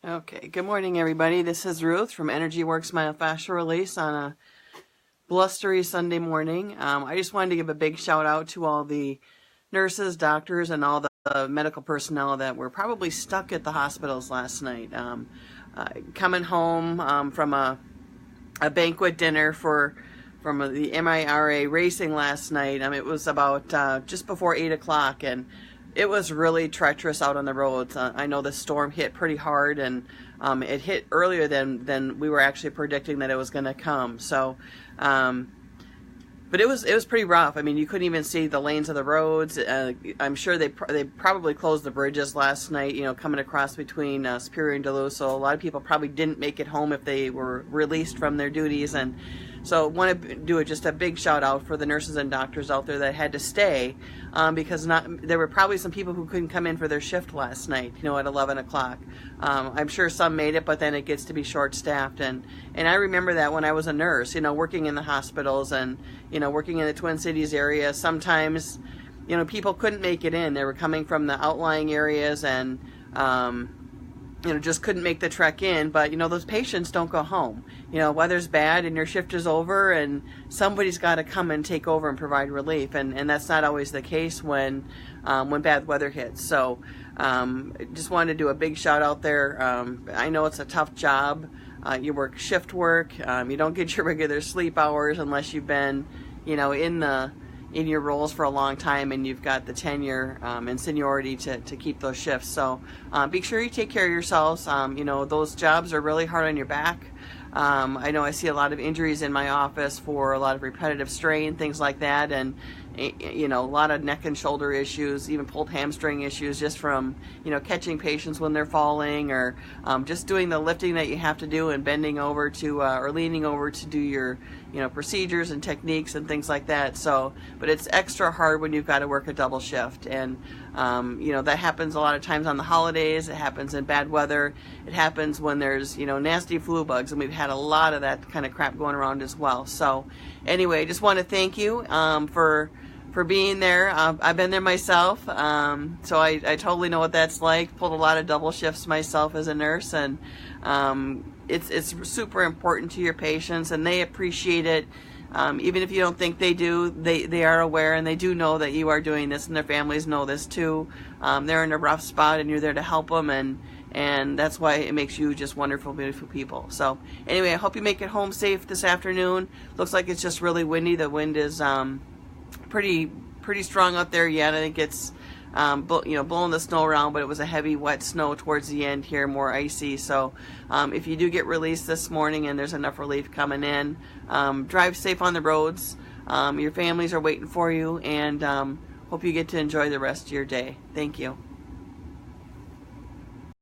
Okay, good morning everybody. This is Ruth from Energy Works Myofascial Release on a blustery Sunday morning. I just wanted to give a big shout out to all the nurses, doctors, and all the medical personnel that were probably stuck at the hospitals last night. Coming home from a banquet dinner from the MIRA racing last night. It was about just before 8 o'clock, and it was really treacherous out on the roads. I know the storm hit pretty hard, and it hit earlier than we were actually predicting that it was going to come. So, but it was pretty rough. I mean, you couldn't even see the lanes of the roads. I'm sure they probably closed the bridges last night, coming across between Superior and Duluth. So a lot of people probably didn't make it home if they were released from their duties. And so I want to do just a big shout out for the nurses and doctors out there that had to stay because there were probably some people who couldn't come in for their shift last night, at 11 o'clock. I'm sure some made it, but then it gets to be short-staffed. And I remember that when I was a nurse, working in the hospitals and, working in the Twin Cities area. Sometimes, people couldn't make it in. They were coming from the outlying areas and, just couldn't make the trek in. But, those patients don't go home. Weather's bad and your shift is over and somebody's got to come and take over and provide relief. And that's not always the case when bad weather hits. So just wanted to do a big shout out there. I know it's a tough job. You work shift work. You don't get your regular sleep hours unless you've been, in your roles for a long time and you've got the tenure and seniority to keep those shifts. So be sure you take care of yourselves. Those jobs are really hard on your back. I know I see a lot of injuries in my office for a lot of repetitive strain, things like that, and a lot of neck and shoulder issues, even pulled hamstring issues just from catching patients when they're falling or just doing the lifting that you have to do and bending over to or leaning over to do your procedures and techniques and things like that. So but it's extra hard when you've got to work a double shift, and that happens a lot of times on the holidays. It happens in bad weather. It happens when there's nasty flu bugs, and we've had a lot of that kind of crap going around as well. So anyway, I just want to thank you for being there. I've been there myself, so I totally know what that's like. Pulled a lot of double shifts myself as a nurse, and it's super important to your patients, and they appreciate it. Even if you don't think they do, they are aware, and they do know that you are doing this, and their families know this too. They're in a rough spot, and you're there to help them, and that's why it makes you just wonderful, beautiful people. So anyway, I hope you make it home safe this afternoon. Looks like it's just really windy. The wind is pretty strong out there yet. I think it's blowing the snow around, but it was a heavy wet snow towards the end here, more icy. So if you do get released this morning and there's enough relief coming in, drive safe on the roads. Your families are waiting for you, and hope you get to enjoy the rest of your day. Thank you.